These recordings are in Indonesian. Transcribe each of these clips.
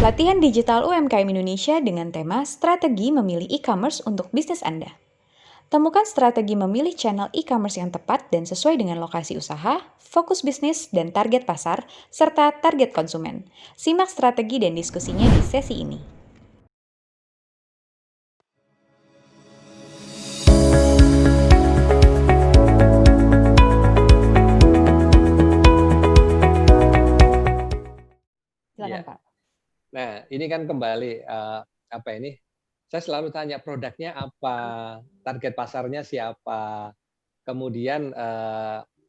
Latihan digital UMKM Indonesia dengan tema Strategi Memilih E-commerce untuk Bisnis Anda. Temukan strategi memilih channel e-commerce yang tepat dan sesuai dengan lokasi usaha, fokus bisnis, dan target pasar, serta target konsumen. Simak strategi dan diskusinya di sesi ini. Silakan, Iya. Pak. Nah, ini kan kembali, apa ini, saya selalu tanya produknya apa, target pasarnya siapa, kemudian,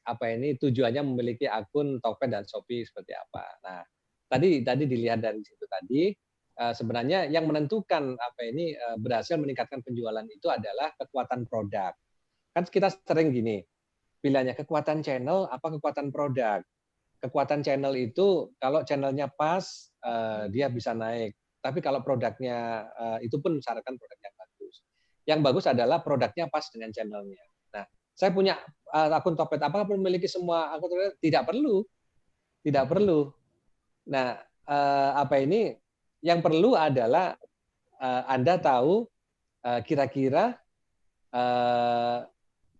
apa ini, tujuannya memiliki akun Tokped dan Shopee seperti apa. Nah, tadi dilihat dari situ tadi, sebenarnya yang menentukan, apa ini, berhasil meningkatkan penjualan itu adalah kekuatan produk. Kan kita sering gini, pilihannya kekuatan channel apa kekuatan produk. Kekuatan channel itu kalau channelnya pas, dia bisa naik. Tapi kalau produknya, itu pun syaratkan produk yang bagus. Yang bagus adalah produknya pas dengan channelnya. Nah, saya punya, akun Tokped, apakah memiliki semua akun Tokped? Tidak perlu, tidak perlu. Nah, apa ini, yang perlu adalah, Anda tahu, kira-kira, eee,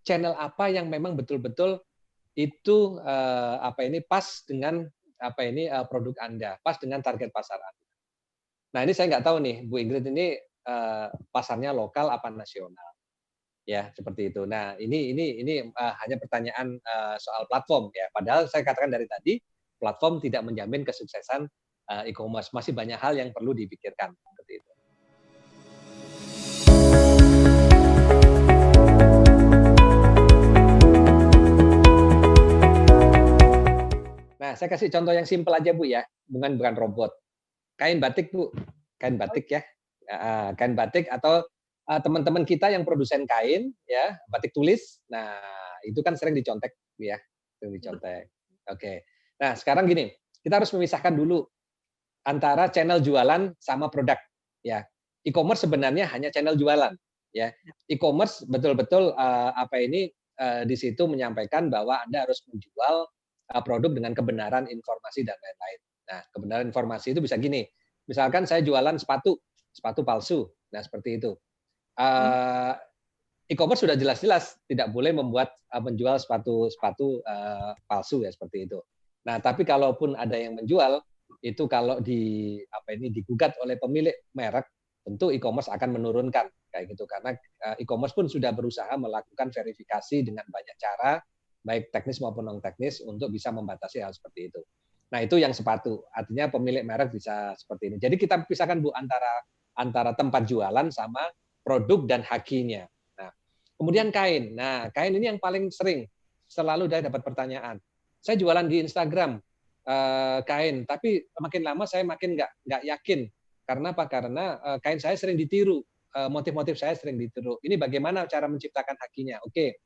channel apa yang memang betul-betul itu, apa ini, pas dengan apa ini, produk Anda, pas dengan target pasar Anda. Nah, ini saya nggak tahu nih, Bu Ingrid ini, pasarnya lokal apa nasional, ya, seperti itu. Nah, ini, hanya pertanyaan, soal platform ya, padahal saya katakan dari tadi, platform tidak menjamin kesuksesan, e-commerce, masih banyak hal yang perlu dipikirkan, seperti itu. Nah, saya kasih contoh yang simpel aja, Bu, ya, bukan robot. Kain batik, Bu, kain batik ya, heeh, kain batik atau, teman-teman kita yang produsen kain ya, batik tulis, nah itu kan sering dicontek, Bu, ya, sering dicontek. Oke. Nah sekarang gini, kita harus memisahkan dulu antara channel jualan sama produk, ya. E-commerce sebenarnya hanya channel jualan, ya. E-commerce betul-betul, apa ini, di situ menyampaikan bahwa Anda harus menjual, produk dengan kebenaran informasi dan lain-lain. Nah, kebenaran informasi itu bisa gini, misalkan saya jualan sepatu, sepatu palsu, nah seperti itu. Eee, E-commerce sudah jelas-jelas tidak boleh menjual sepatu-sepatu, palsu ya, seperti itu. Nah, tapi kalaupun ada yang menjual, itu kalau apa ini, digugat oleh pemilik merek, tentu e-commerce akan menurunkan, kayak gitu. Karena, e-commerce pun sudah berusaha melakukan verifikasi dengan banyak cara, baik teknis maupun non teknis untuk bisa membatasi hal seperti itu. Nah, itu yang sepatu, artinya pemilik merek bisa seperti ini. Jadi kita pisahkan, Bu, antara antara tempat jualan sama produk dan hakinya. Nah, kemudian kain. Nah, kain ini yang paling sering selalu saya dapat pertanyaan. Saya jualan di Instagram, kain, tapi makin lama saya makin nggak yakin. Karena apa? Karena, kain saya sering ditiru, motif-motif saya sering ditiru. Ini bagaimana cara menciptakan hakinya? Oke.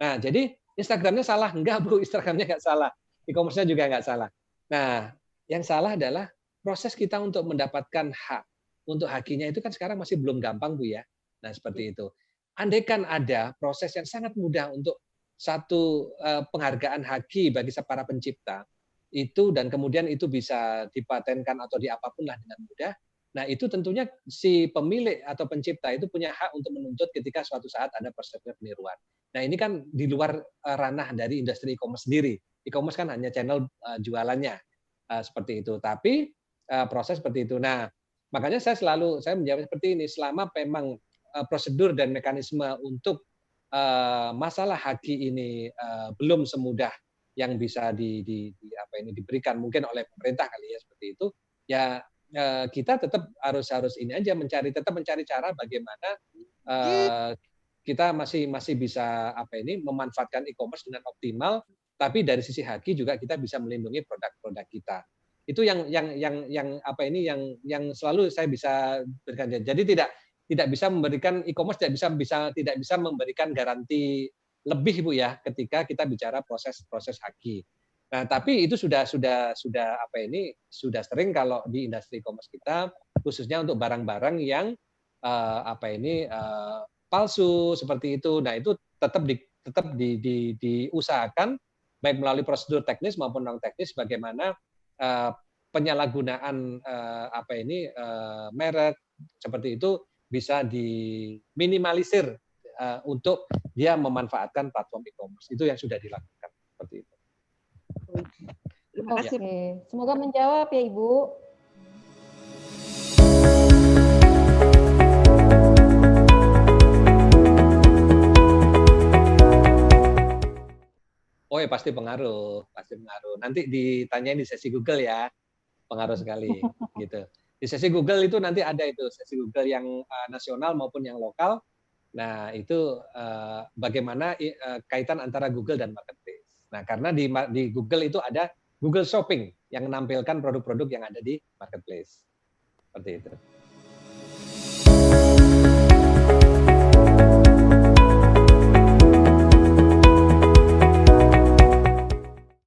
Nah, jadi Instagram-nya salah? Enggak, Bu, Instagram-nya nggak salah. E-commerce-nya juga nggak salah. Nah, yang salah adalah proses kita untuk mendapatkan hak untuk hakinya itu kan sekarang masih belum gampang, Bu, ya. Nah, seperti itu. Andaikan ada proses yang sangat mudah untuk satu, penghargaan haki bagi para pencipta, itu dan kemudian itu bisa dipatenkan atau diapapun lah dengan mudah. Nah, itu tentunya si pemilik atau pencipta itu punya hak untuk menuntut ketika suatu saat ada persepsi peniruan. Nah, ini kan di luar, ranah dari industri e-commerce sendiri. E-commerce kan hanya channel, jualannya, seperti itu. Tapi, proses seperti itu. Nah, makanya saya menjawab seperti ini, selama memang, prosedur dan mekanisme untuk, masalah haki ini, belum semudah yang bisa apa ini, diberikan mungkin oleh pemerintah kali ya, seperti itu, ya, kita tetap harus harus ini aja tetap mencari cara bagaimana, eee, kita masih masih bisa apa ini, memanfaatkan e-commerce dengan optimal, tapi dari sisi haki juga kita bisa melindungi produk-produk kita. Itu yang apa ini, yang selalu saya bisa berikan. Jadi tidak bisa memberikan e-commerce tidak bisa memberikan garansi lebih, Bu, ya, ketika kita bicara proses haki. Nah, tapi itu sudah apa ini, sudah sering kalau di industri e-commerce kita, khususnya untuk barang-barang yang, apa ini, palsu seperti itu. Nah, itu tetap diusahakan baik melalui prosedur teknis maupun non teknis bagaimana, penyalahgunaan merek seperti itu bisa diminimalisir untuk dia memanfaatkan platform e-commerce. Itu yang sudah dilakukan seperti itu. Terima kasih. Oke, semoga menjawab ya Ibu. Oh ya pasti pengaruh, pasti pengaruh. Nanti ditanyain di sesi Google ya, pengaruh sekali gitu. Di sesi Google itu nanti ada itu sesi Google yang nasional maupun yang lokal. Nah itu bagaimana kaitan antara Google dan marketplace. Nah karena di Google itu ada Google Shopping yang menampilkan produk-produk yang ada di marketplace. Seperti itu.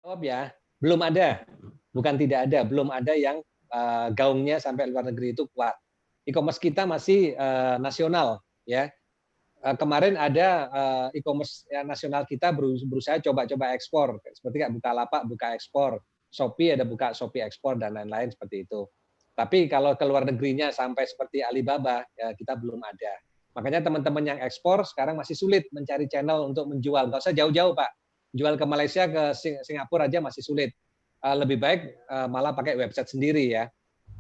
Jawab ya, belum ada, bukan tidak ada, belum ada yang gaungnya sampai luar negeri itu kuat. E-commerce kita masih nasional, ya. Kemarin ada e-commerce nasional kita berusaha coba-coba ekspor, seperti kayak Bukalapak buka ekspor, Shopee ada buka Shopee ekspor dan lain-lain seperti itu. Tapi kalau ke luar negerinya sampai seperti Alibaba, ya kita belum ada. Makanya teman-teman yang ekspor sekarang masih sulit mencari channel untuk menjual. Nggak usah jauh-jauh, Pak. Jual ke Malaysia, ke Singapura aja masih sulit. Lebih baik malah pakai website sendiri ya.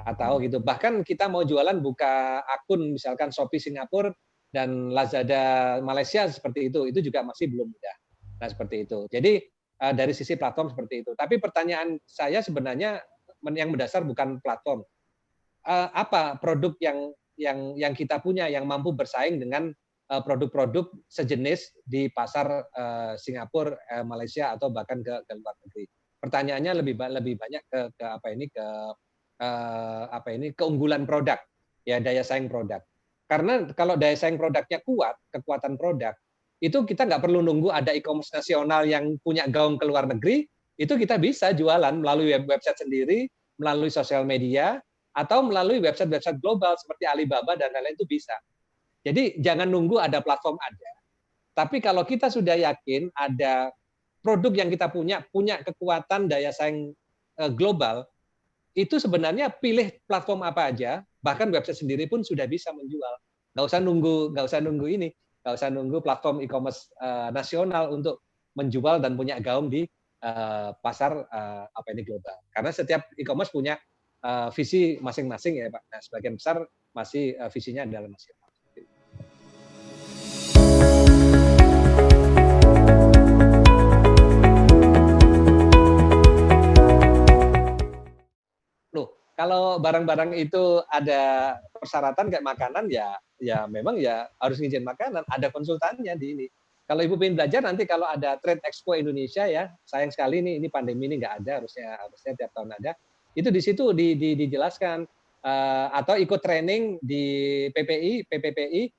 Atau gitu. Bahkan kita mau jualan buka akun misalkan Shopee Singapura dan Lazada Malaysia seperti itu juga masih belum mudah. Nah, seperti itu. Jadi dari sisi platform seperti itu. Tapi pertanyaan saya sebenarnya yang mendasar bukan platform. Apa produk yang kita punya yang mampu bersaing dengan produk-produk sejenis di pasar Singapura, Malaysia atau bahkan ke luar negeri. Pertanyaannya lebih banyak ke keunggulan produk, ya daya saing produk. Karena kalau daya saing produknya kuat, kekuatan produk, itu kita nggak perlu nunggu ada e-commerce nasional yang punya gaung ke luar negeri, itu kita bisa jualan melalui website sendiri, melalui sosial media, atau melalui website-website global seperti Alibaba dan lain-lain itu bisa. Jadi jangan nunggu ada platform ada. Tapi kalau kita sudah yakin ada produk yang kita punya kekuatan daya saing global, itu sebenarnya pilih platform apa aja, bahkan website sendiri pun sudah bisa menjual. Nggak usah nunggu platform e-commerce nasional untuk menjual dan punya gaung di pasar global. Karena setiap e-commerce punya visi masing-masing ya Pak. Nah, sebagian besar masih visinya adalah nasional. Kalau barang-barang itu ada persyaratan kayak makanan ya memang ya harus ngizin makanan, ada konsultannya di ini. Kalau Ibu pengen belajar nanti kalau ada Trade Expo Indonesia ya, sayang sekali ini pandemi ini nggak ada, harusnya tiap tahun ada. Itu di situ dijelaskan atau ikut training di PPPI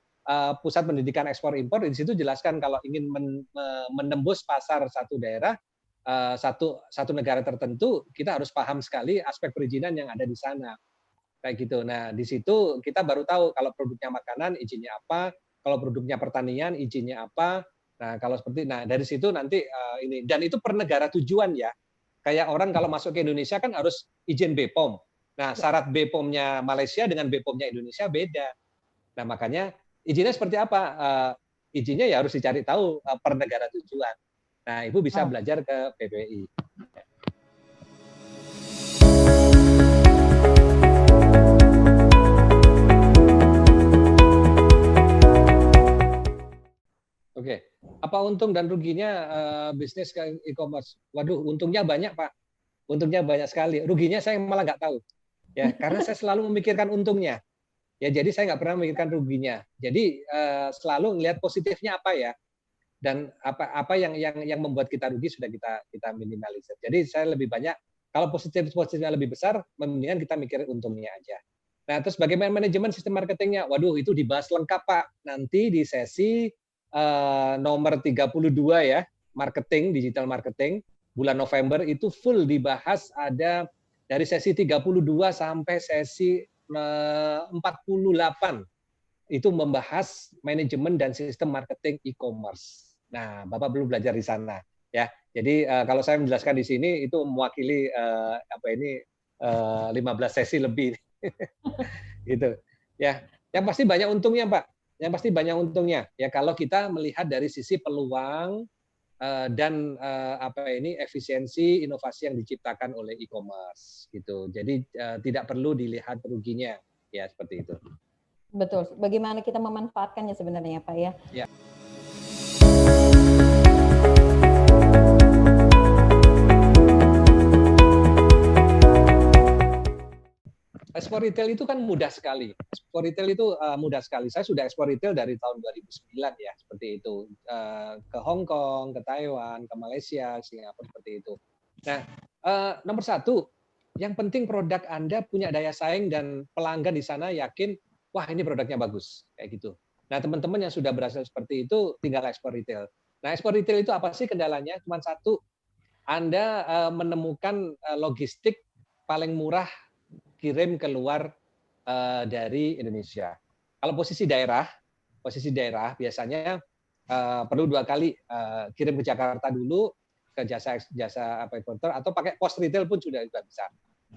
Pusat Pendidikan Ekspor Impor, di situ jelaskan kalau ingin menembus pasar satu daerah, satu negara tertentu, kita harus paham sekali aspek perizinan yang ada di sana. Kayak gitu. Nah, di situ kita baru tahu kalau produknya makanan izinnya apa, kalau produknya pertanian izinnya apa. Nah, dari situ nanti ini, dan itu per negara tujuan ya. Kayak orang kalau masuk ke Indonesia kan harus izin BPOM. Nah, syarat BPOM-nya Malaysia dengan BPOM-nya Indonesia beda. Nah, makanya izinnya seperti apa? Izinnya ya harus dicari tahu per negara tujuan. Nah, Ibu bisa belajar ke PPI. Oke, apa untung dan ruginya bisnis e-commerce? Waduh, untungnya banyak Pak, untungnya banyak sekali. Ruginya saya malah nggak tahu, ya karena saya selalu memikirkan untungnya. Ya, jadi saya nggak pernah memikirkan ruginya. Jadi selalu melihat positifnya apa ya. Dan apa yang membuat kita rugi sudah kita minimalisir. Jadi saya lebih banyak kalau positifnya lebih besar, mendingan kita mikirin untungnya aja. Nah, terus bagaimana manajemen sistem marketingnya? Waduh, itu dibahas lengkap Pak. Nanti di sesi nomor 32 ya, marketing, digital marketing, bulan November itu full dibahas, ada dari sesi 32 sampai sesi 48 itu membahas manajemen dan sistem marketing e-commerce. Nah, Bapak perlu belajar di sana ya. Jadi kalau saya menjelaskan di sini itu mewakili 15 sesi lebih. Gitu. Ya, yang pasti banyak untungnya, Pak. Yang pasti banyak untungnya. Ya kalau kita melihat dari sisi peluang dan efisiensi inovasi yang diciptakan oleh e-commerce gitu. Jadi tidak perlu dilihat ruginya, ya seperti itu. Betul. Bagaimana kita memanfaatkannya sebenarnya, Pak ya? Ya. Ekspor retail itu kan mudah sekali. Ekspor retail itu mudah sekali. Saya sudah ekspor retail dari tahun 2009 ya, seperti itu. Ke Hong Kong, ke Taiwan, ke Malaysia, Singapura seperti itu. Nah, nomor satu, yang penting produk Anda punya daya saing dan pelanggan di sana yakin, wah ini produknya bagus, kayak gitu. Nah, teman-teman yang sudah berhasil seperti itu tinggal ekspor retail. Nah, ekspor retail itu apa sih kendalanya? Cuma satu, Anda menemukan logistik paling murah kirim keluar dari Indonesia. Kalau posisi daerah biasanya perlu 2 kali kirim ke Jakarta dulu ke jasa importer atau pakai pos retail pun sudah bisa.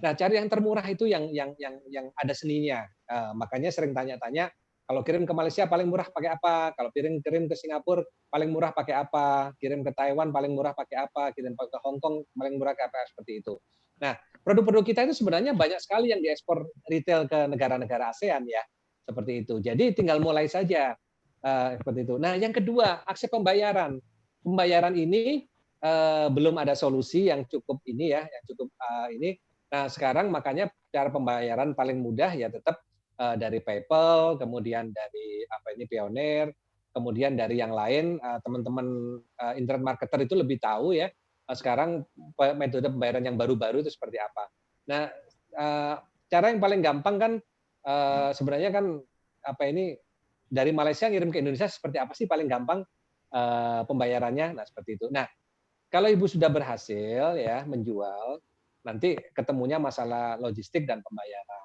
Nah, cari yang termurah itu yang ada seninya. Makanya sering tanya-tanya, kalau kirim ke Malaysia paling murah pakai apa? Kalau kirim ke Singapura paling murah pakai apa? Kirim ke Taiwan paling murah pakai apa? Kirim ke Hong Kong paling murah pakai apa? Seperti itu. Nah, produk-produk kita itu sebenarnya banyak sekali yang diekspor retail ke negara-negara ASEAN ya, seperti itu. Jadi tinggal mulai saja seperti itu. Nah, yang kedua, akses pembayaran. Pembayaran ini belum ada solusi yang cukup ini ya, yang cukup ini. Nah, sekarang makanya cara pembayaran paling mudah ya tetap dari PayPal, kemudian dari Payoneer, kemudian dari yang lain. Teman-teman internet marketer itu lebih tahu ya. Sekarang metode pembayaran yang baru-baru itu seperti apa. Nah, cara yang paling gampang kan sebenarnya kan dari Malaysia ngirim ke Indonesia seperti apa sih paling gampang pembayarannya? Nah, seperti itu. Nah, kalau Ibu sudah berhasil ya menjual, nanti ketemunya masalah logistik dan pembayaran.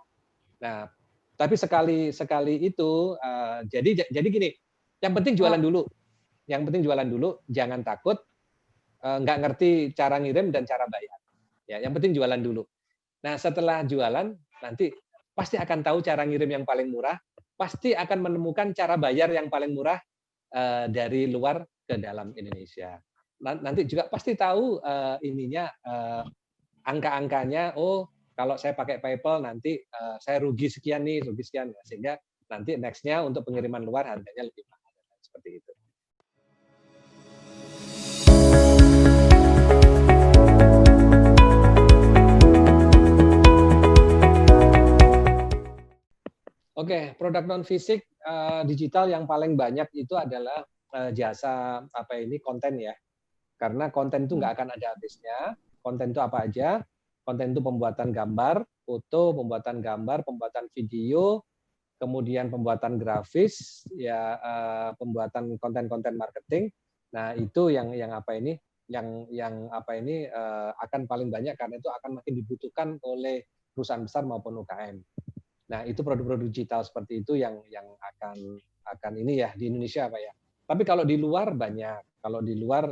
Nah, tapi sekali itu jadi gini, yang penting jualan dulu. Yang penting jualan dulu, jangan takut nggak ngerti cara ngirim dan cara bayar. Ya, yang penting jualan dulu. Nah, setelah jualan nanti pasti akan tahu cara ngirim yang paling murah, pasti akan menemukan cara bayar yang paling murah dari luar ke dalam Indonesia. Nanti juga pasti tahu angka-angkanya. Oh, kalau saya pakai PayPal nanti saya rugi sekian nih, sehingga nanti next-nya untuk pengiriman luar harganya lebih mahal seperti itu. Oke, produk non fisik digital yang paling banyak itu adalah jasa konten ya. Karena konten itu nggak akan ada habisnya. Konten itu apa aja? Konten itu pembuatan gambar, foto, pembuatan video, kemudian pembuatan grafis, ya pembuatan konten-konten marketing. Nah, itu yang akan paling banyak karena itu akan makin dibutuhkan oleh perusahaan besar maupun UKM. Nah, itu produk-produk digital seperti itu yang akan ini ya di Indonesia Pak ya. Tapi kalau di luar banyak. Kalau di luar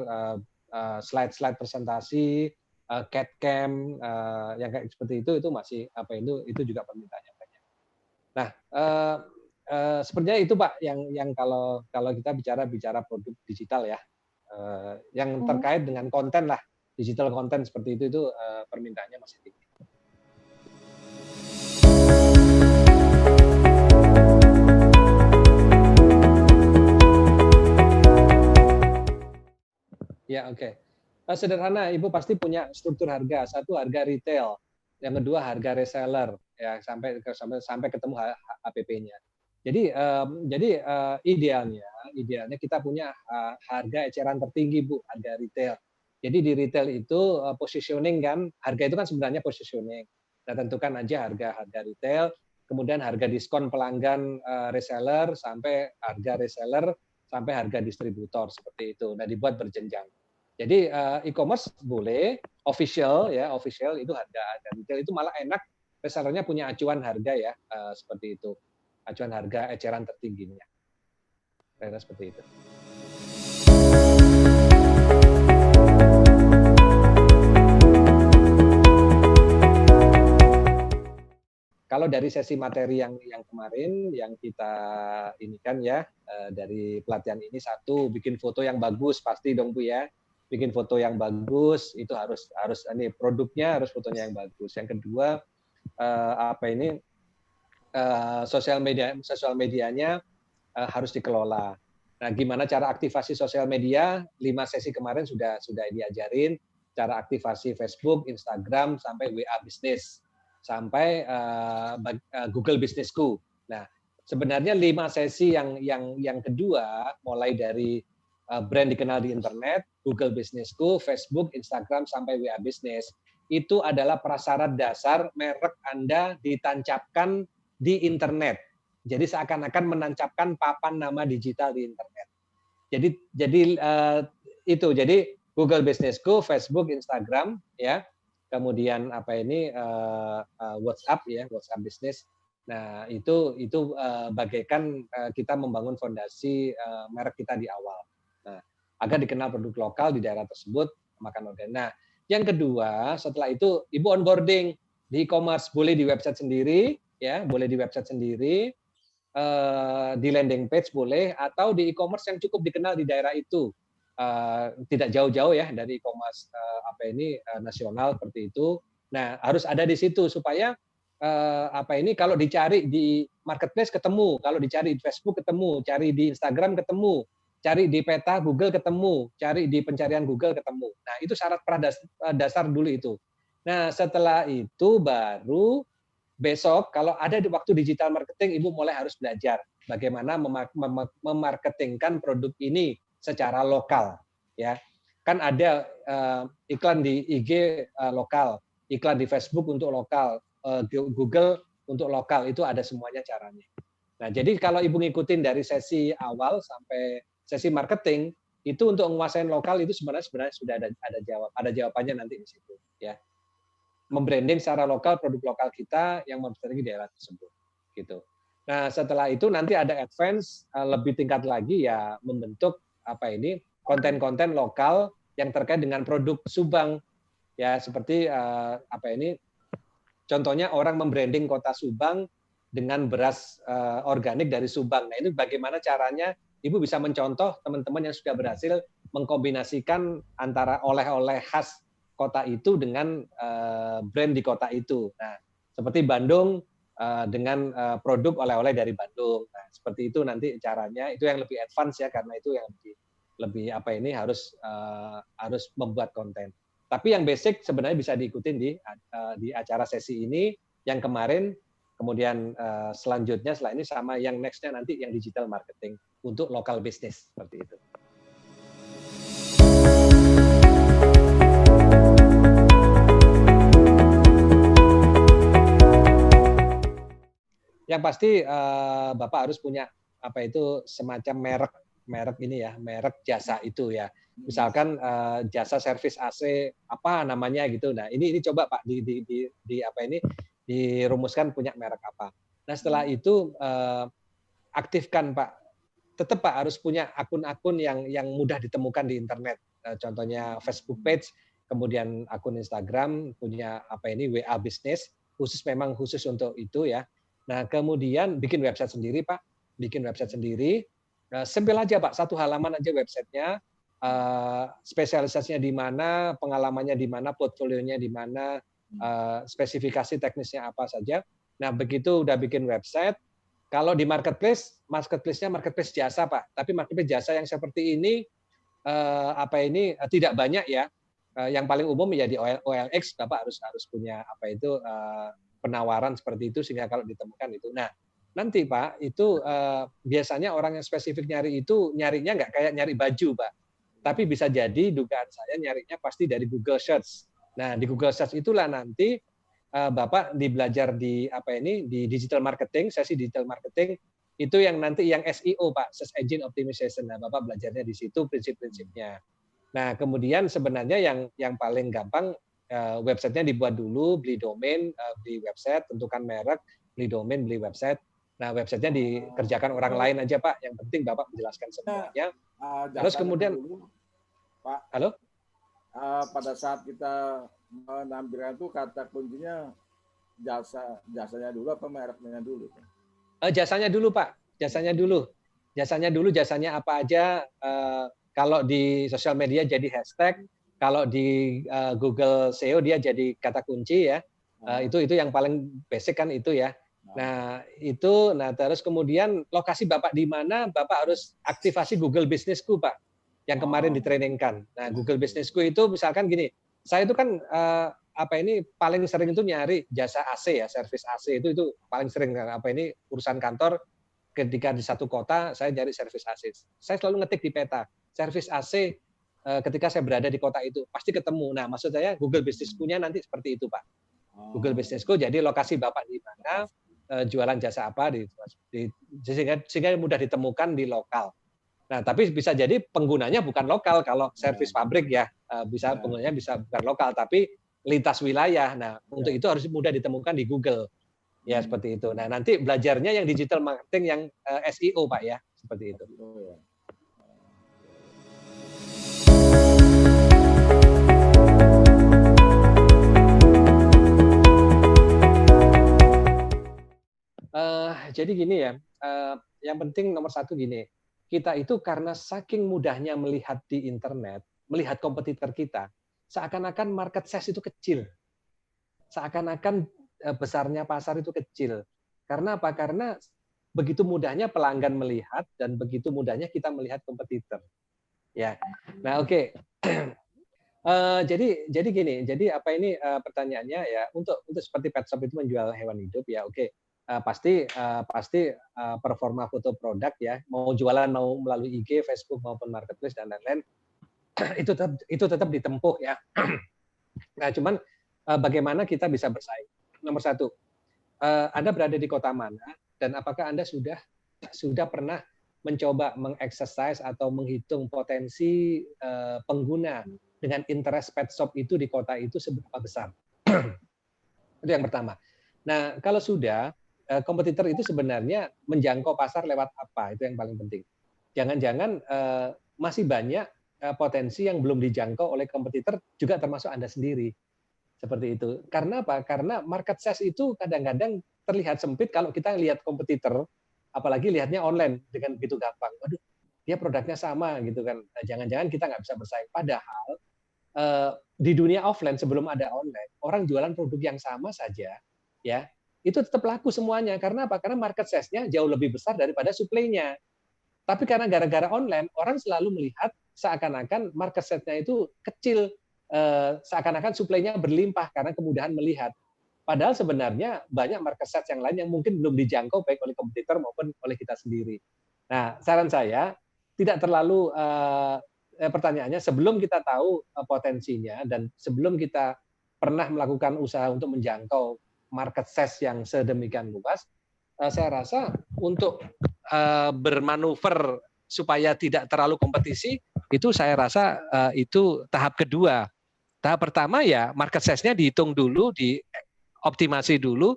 slide-slide presentasi, CAD/CAM yang kayak seperti itu masih itu juga permintaannya banyak. Nah, sebenarnya itu Pak yang kalau kita bicara produk digital ya. Yang terkait dengan konten lah, digital konten seperti itu permintaannya masih tinggi. Ya, oke. Sederhana, Ibu pasti punya struktur harga. Satu harga retail, yang kedua harga reseller, ya sampai ketemu HPP-nya. Jadi idealnya kita punya harga eceran tertinggi Bu, harga retail. Jadi di retail itu positioning kan, harga itu kan sebenarnya positioning. Nah, tentukan aja harga retail, kemudian harga diskon pelanggan reseller sampai harga reseller sampai harga distributor seperti itu. Nah, dibuat berjenjang. Jadi e-commerce boleh, official itu harga retail itu malah enak, resellernya punya acuan harga ya seperti itu, acuan harga eceran tertingginya. Kira-kira seperti itu. kalau dari sesi materi yang kemarin yang kita ini kan ya, dari pelatihan ini, satu, bikin foto yang bagus pasti dong Bu ya. Bikin foto yang bagus itu harus ini produknya harus fotonya yang bagus. Yang kedua sosial medianya harus dikelola. Nah, gimana cara aktivasi sosial media? 5 sesi kemarin sudah diajarin cara aktivasi Facebook, Instagram, sampai WA Business, sampai Google Businessku. Nah, sebenarnya 5 sesi yang kedua, mulai dari brand dikenal di internet, Google Businessku, Facebook, Instagram, sampai WA Business, itu adalah prasyarat dasar merek Anda ditancapkan di internet. Jadi seakan-akan menancapkan papan nama digital di internet. Jadi Google Businessku, Facebook, Instagram, ya, kemudian WhatsApp ya, WhatsApp Business. Nah itu bagaikan kita membangun fondasi merek kita di awal. Nah, agar dikenal produk lokal di daerah tersebut, makan organ. Nah, yang kedua setelah itu Ibu onboarding di e-commerce, boleh di website sendiri, ya, boleh di website sendiri. Di landing page boleh, atau di e-commerce yang cukup dikenal di daerah itu, tidak jauh-jauh ya dari e-commerce nasional seperti itu. Nah, harus ada di situ supaya kalau dicari di marketplace ketemu, kalau dicari di Facebook ketemu, cari di Instagram ketemu, cari di peta Google ketemu, cari di pencarian Google ketemu. Nah, itu syarat dasar dulu itu. Nah, setelah itu baru besok kalau ada di waktu digital marketing, Ibu mulai harus belajar bagaimana memarketingkan produk ini secara lokal, ya. Kan ada iklan di IG lokal, iklan di Facebook untuk lokal, Google untuk lokal, itu ada semuanya caranya. Nah, jadi kalau Ibu ngikutin dari sesi awal sampai sesi marketing, itu untuk menguasai lokal itu sebenarnya sudah ada jawabannya nanti di situ, ya. Membranding secara lokal produk lokal kita yang memperbaiki daerah tersebut, gitu. Nah, setelah itu nanti ada advance lebih tingkat lagi ya, membentuk konten-konten lokal yang terkait dengan produk Subang, ya, seperti contohnya orang membranding kota Subang dengan beras organik dari Subang. Nah, ini bagaimana caranya Ibu bisa mencontoh teman-teman yang sudah berhasil mengkombinasikan antara oleh-oleh khas kota itu dengan brand di kota itu. Nah, seperti Bandung dengan produk oleh-oleh dari Bandung. Nah, seperti itu nanti caranya. Itu yang lebih advance ya, karena itu yang lebih harus membuat konten. Tapi yang basic sebenarnya bisa diikutin di acara sesi ini yang kemarin, kemudian selanjutnya setelah ini sama yang nextnya nanti yang digital marketing untuk local business seperti itu. Yang pasti Bapak harus punya semacam merek ini ya, merek jasa itu ya. Misalkan jasa servis AC apa namanya gitu. Nah, ini coba Pak dirumuskan punya merek apa. Nah, setelah itu aktifkan Pak. Tetap Pak harus punya akun-akun yang mudah ditemukan di internet. Contohnya Facebook page, kemudian akun Instagram, punya WA Business, memang khusus untuk itu ya. Nah, kemudian bikin website sendiri, Pak. Bikin website sendiri. Simpel aja, Pak. Satu halaman aja websitenya. Spesialisasinya di mana, pengalamannya di mana, portfolionya di mana, spesifikasi teknisnya apa saja. Nah, begitu udah bikin website, kalau di marketplace-nya marketplace jasa, Pak. Tapi marketplace jasa yang seperti ini, tidak banyak ya. Yang paling umum ya di OLX, Bapak harus punya penawaran seperti itu sehingga kalau ditemukan itu. Nah, nanti Pak itu biasanya orang yang spesifik nyari itu nyarinya nggak kayak nyari baju Pak, tapi bisa jadi dugaan saya nyarinya pasti dari Google Search. Nah, di Google Search itulah nanti Bapak dibelajar di di digital marketing, sesi digital marketing itu yang nanti yang SEO Pak, Search Engine Optimization. Nah, Bapak belajarnya di situ prinsip-prinsipnya. Nah, kemudian sebenarnya yang paling gampang websitenya dibuat dulu, beli domain, beli website, tentukan merek, beli domain, beli website. Nah, websitenya dikerjakan orang lain aja Pak. Yang penting Bapak menjelaskan semuanya. Terus kemudian, dulu, Pak. Halo? Pada saat kita menampilkan itu kata kuncinya jasanya dulu apa mereknya dulu? Jasanya dulu Pak, jasanya dulu. Jasanya apa aja. Kalau di sosial media jadi hashtag, kalau di Google SEO dia jadi kata kunci ya. Itu yang paling basic kan itu ya. Nah itu, terus kemudian lokasi Bapak di mana, Bapak harus aktifasi Google Business-ku Pak, yang kemarin ditrainingkan. Nah Google Business-ku itu misalkan gini, saya itu kan paling sering itu nyari jasa AC ya, servis AC itu paling sering. Urusan kantor, ketika di satu kota saya nyari servis AC. Saya selalu ngetik di peta, servis AC ketika saya berada di kota itu pasti ketemu. Nah maksud saya Google Business-ku-nya nanti seperti itu Pak. Google Business-ku jadi lokasi Bapak di mana, jualan jasa apa, sehingga mudah ditemukan di lokal. Nah, tapi bisa jadi penggunanya bukan lokal kalau servis pabrik ya, penggunanya bisa bukan lokal, tapi lintas wilayah. Nah, untuk itu harus mudah ditemukan di Google. Ya, seperti itu. Nah, nanti belajarnya yang digital marketing yang SEO, Pak ya, seperti itu. Jadi gini ya, yang penting nomor satu gini, kita itu karena saking mudahnya melihat di internet, melihat kompetitor kita, seakan-akan market size itu kecil. Seakan-akan besarnya pasar itu kecil. Karena apa? Karena begitu mudahnya pelanggan melihat dan begitu mudahnya kita melihat kompetitor. Ya. Nah, oke. Jadi gini, jadi pertanyaannya ya, untuk seperti pet shop itu menjual hewan hidup ya, oke. Pasti performa foto produk ya, mau jualan mau melalui IG, Facebook maupun marketplace dan lain-lain, itu tetap ditempuh ya. Nah, cuman bagaimana kita bisa bersaing? Nomor satu, Anda berada di kota mana dan apakah Anda sudah pernah mencoba mengeksersis atau menghitung potensi pengguna dengan interest pet shop itu di kota itu seberapa besar? Itu yang pertama. Nah, kalau sudah, kompetitor itu sebenarnya menjangkau pasar lewat apa? Itu yang paling penting. Jangan-jangan masih banyak potensi yang belum dijangkau oleh kompetitor, juga termasuk Anda sendiri. Seperti itu. Karena apa? Karena market size itu kadang-kadang terlihat sempit kalau kita lihat kompetitor, apalagi lihatnya online dengan begitu gampang. Waduh, dia produknya sama gitu kan. Jangan-jangan kita nggak bisa bersaing. Padahal di dunia offline sebelum ada online, orang jualan produk yang sama saja, ya itu tetap laku semuanya. Karena apa? Karena market size-nya jauh lebih besar daripada supply-nya. Tapi karena gara-gara online, orang selalu melihat seakan-akan market size-nya itu kecil, seakan-akan supply-nya berlimpah karena kemudahan melihat. Padahal sebenarnya banyak market size yang lain yang mungkin belum dijangkau baik oleh kompetitor maupun oleh kita sendiri. Nah, saran saya tidak terlalu pertanyaannya sebelum kita tahu potensinya dan sebelum kita pernah melakukan usaha untuk menjangkau market size yang sedemikian luas, saya rasa untuk bermanuver supaya tidak terlalu kompetisi, itu saya rasa itu tahap kedua. Tahap pertama ya market size-nya dihitung dulu, dioptimasi dulu,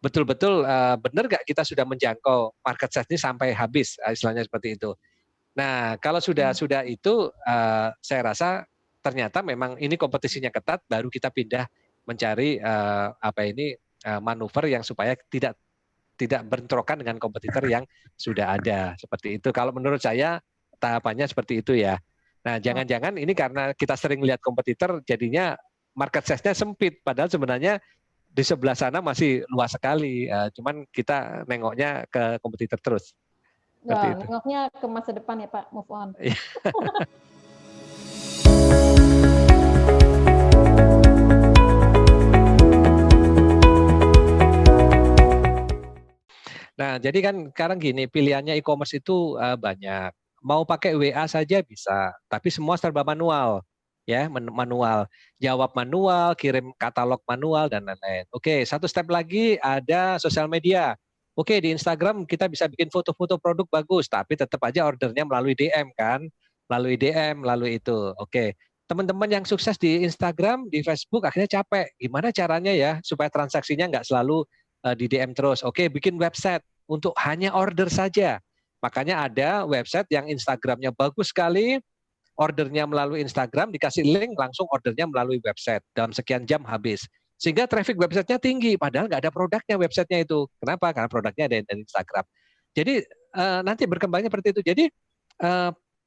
betul-betul benar nggak kita sudah menjangkau market size ini sampai habis, istilahnya seperti itu. Nah, kalau sudah itu, saya rasa ternyata memang ini kompetisinya ketat, baru kita pindah mencari manuver yang supaya tidak bentrokan dengan kompetitor yang sudah ada, seperti itu. Kalau menurut saya tahapannya seperti itu ya. Nah, jangan-jangan ini karena kita sering lihat kompetitor jadinya market size-nya sempit, padahal sebenarnya di sebelah sana masih luas sekali. Cuman kita nengoknya ke kompetitor terus. Nah, nengoknya ke masa depan ya Pak, move on. Nah, jadi kan sekarang gini, pilihannya e-commerce itu banyak. Mau pakai WA saja bisa, tapi semua serba manual. Ya, manual. Jawab manual, kirim katalog manual, dan lain-lain. Oke, satu step lagi ada sosial media. Oke, di Instagram kita bisa bikin foto-foto produk bagus, tapi tetap aja ordernya melalui DM kan? Melalui DM, melalui itu. Oke, teman-teman yang sukses di Instagram, di Facebook akhirnya capek. Gimana caranya ya supaya transaksinya nggak selalu di DM terus. Oke, bikin website untuk hanya order saja. Makanya ada website yang Instagramnya bagus sekali, ordernya melalui Instagram, dikasih link, langsung ordernya melalui website. Dalam sekian jam habis. Sehingga traffic websitenya tinggi, padahal nggak ada produknya websitenya itu. Kenapa? Karena produknya ada di Instagram. Jadi nanti berkembangnya seperti itu. Jadi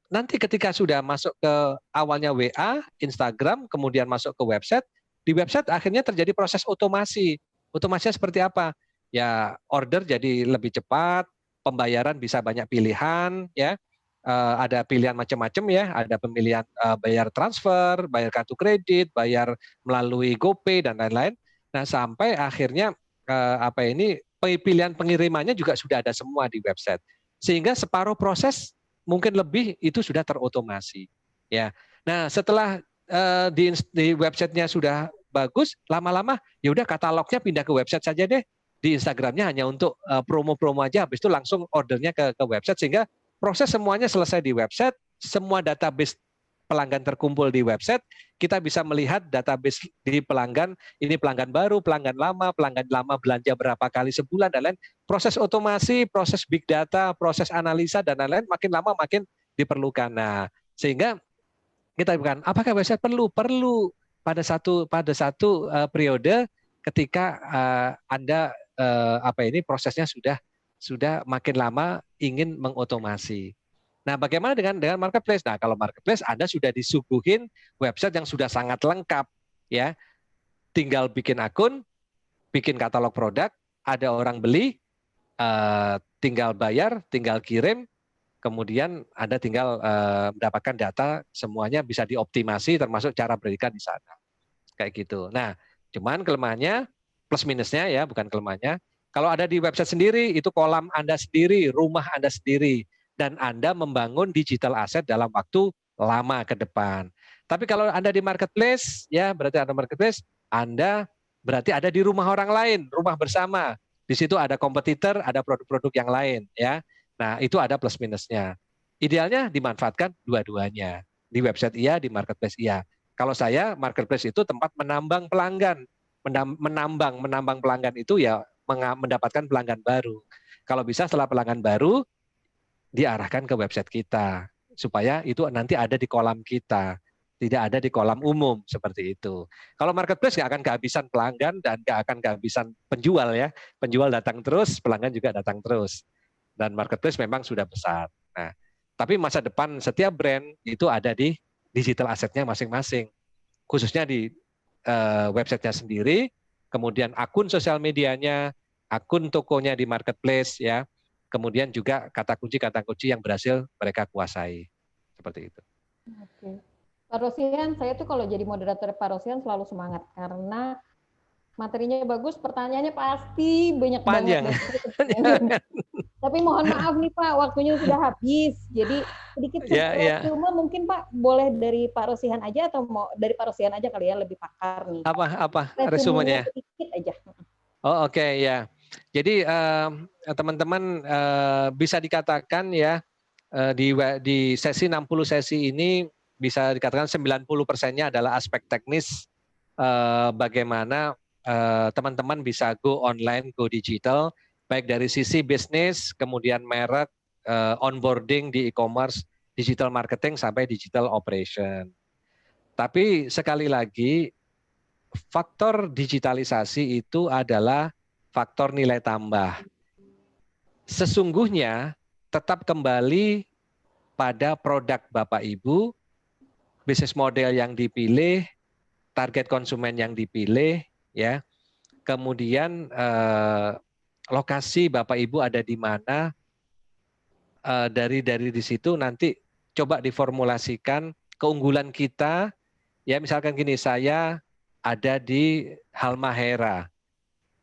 nanti ketika sudah masuk ke awalnya WA, Instagram, kemudian masuk ke website, di website akhirnya terjadi proses otomasi. Otomasinya seperti apa? Ya order jadi lebih cepat, pembayaran bisa banyak pilihan, ya. Ada pilihan macam-macam ya, ada pemilihan bayar transfer, bayar kartu kredit, bayar melalui GoPay dan lain-lain. Nah sampai akhirnya pilihan pengirimannya juga sudah ada semua di website, sehingga separuh proses mungkin lebih itu sudah terotomasi. Ya, nah setelah di websitenya sudah bagus, lama-lama ya udah katalognya pindah ke website saja deh. Di Instagramnya hanya untuk promo-promo aja, habis itu langsung ordernya ke website, sehingga proses semuanya selesai di website, semua database pelanggan terkumpul di website, kita bisa melihat database di pelanggan, ini pelanggan baru, pelanggan lama belanja berapa kali sebulan, dan lain. Proses otomasi, proses big data, proses analisa, dan lain-lain makin lama makin diperlukan. Nah, sehingga kita bukan, apakah website perlu? Perlu pada satu periode ketika Anda prosesnya sudah makin lama ingin mengotomasi. Nah, bagaimana dengan marketplace? Nah, kalau marketplace Anda sudah disuguhin website yang sudah sangat lengkap, ya. Tinggal bikin akun, bikin katalog produk, ada orang beli, tinggal bayar, tinggal kirim, kemudian Anda tinggal mendapatkan data, semuanya bisa dioptimasi, termasuk cara berikan di sana, kayak gitu. Nah, cuman kelemahannya, plus minusnya ya, bukan kelemahannya. Kalau ada di website sendiri, itu kolam Anda sendiri, rumah Anda sendiri, dan Anda membangun digital asset dalam waktu lama ke depan. Tapi kalau Anda di marketplace, ya berarti Anda marketplace, Anda berarti ada di rumah orang lain, rumah bersama. Di situ ada kompetitor, ada produk-produk yang lain, ya. Nah, itu ada plus minusnya. Idealnya dimanfaatkan dua-duanya. Di website iya, di marketplace iya. Kalau saya, marketplace itu tempat menambang pelanggan. Menambang pelanggan itu ya mendapatkan pelanggan baru. Kalau bisa setelah pelanggan baru, diarahkan ke website kita. Supaya itu nanti ada di kolam kita. Tidak ada di kolam umum, seperti itu. Kalau marketplace nggak akan kehabisan pelanggan dan nggak akan kehabisan penjual ya. Penjual datang terus, pelanggan juga datang terus. Dan marketplace memang sudah besar. Nah, tapi masa depan setiap brand itu ada di digital asetnya masing-masing. Khususnya di websitenya sendiri, kemudian akun sosial medianya, akun tokonya di marketplace ya, kemudian juga kata kunci yang berhasil mereka kuasai. Seperti itu. Oke. Pak Rosian, saya tuh kalau jadi moderator Pak Rosian selalu semangat karena materinya bagus, pertanyaannya pasti banyak Panjang. banget. Tapi mohon maaf nih Pak, waktunya sudah habis. Jadi sedikit resume mungkin Pak, boleh dari Pak Rosihan aja atau mau dari Pak Rosihan aja kali ya, lebih pakar nih. Apa resumenya? Sedikit aja. Oh oke, ya. Jadi teman-teman bisa dikatakan ya di sesi 60 sesi ini bisa dikatakan 90%-nya adalah aspek teknis bagaimana teman-teman bisa go online, go digital, baik dari sisi bisnis, kemudian merek, onboarding di e-commerce, digital marketing sampai digital operation. Tapi sekali lagi, faktor digitalisasi itu adalah faktor nilai tambah. Sesungguhnya tetap kembali pada produk Bapak Ibu, bisnis model yang dipilih, target konsumen yang dipilih, ya. Kemudian lokasi Bapak Ibu ada di mana, dari di situ nanti coba diformulasikan keunggulan kita, ya misalkan gini, saya ada di Halmahera.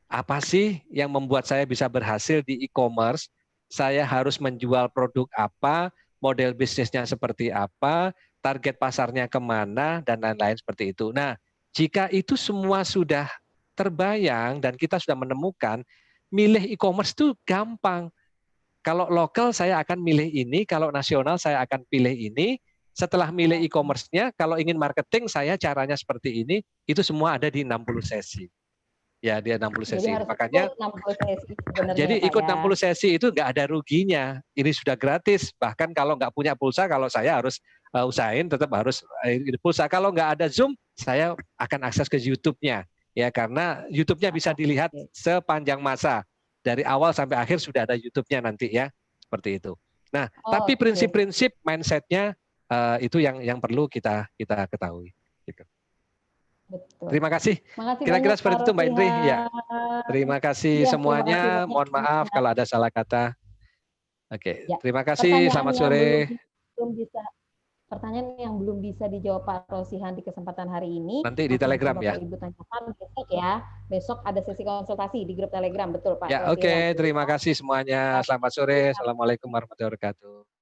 Apa sih yang membuat saya bisa berhasil di e-commerce? Saya harus menjual produk apa, model bisnisnya seperti apa, target pasarnya kemana, dan lain-lain seperti itu. Nah, jika itu semua sudah terbayang dan kita sudah menemukan, milih e-commerce itu gampang. Kalau lokal saya akan milih ini, kalau nasional saya akan pilih ini. Setelah milih e-commerce-nya, kalau ingin marketing saya caranya seperti ini, itu semua ada di 60 sesi. Ya, dia 60 sesi. Jadi Makanya 60 sesi jadi ikut 60 sesi itu nggak ada ruginya. Ini sudah gratis. Bahkan kalau nggak punya pulsa, kalau saya harus usahain tetap harus pulsa. Kalau nggak ada Zoom, saya akan akses ke YouTube-nya. Ya, karena YouTube-nya bisa dilihat sepanjang masa. Dari awal sampai akhir sudah ada YouTube-nya nanti ya. Seperti itu. Nah, tapi prinsip-prinsip mindset-nya itu yang perlu kita ketahui. Gitu. Betul. Terima kasih. Kira-kira seperti itu Mbak Indri. Ya. Terima kasih semuanya. Mohon maaf kalau ada salah kata. Oke. Terima kasih. Selamat sore. Pertanyaan yang belum bisa dijawab Pak Rosihan di kesempatan hari ini. Nanti di Telegram ya. Bapak Ibu tanyakan besok ya. Besok ada sesi konsultasi di grup Telegram, betul Pak Ya, Rosihan. Terima kasih semuanya. Selamat sore. Assalamualaikum warahmatullahi wabarakatuh.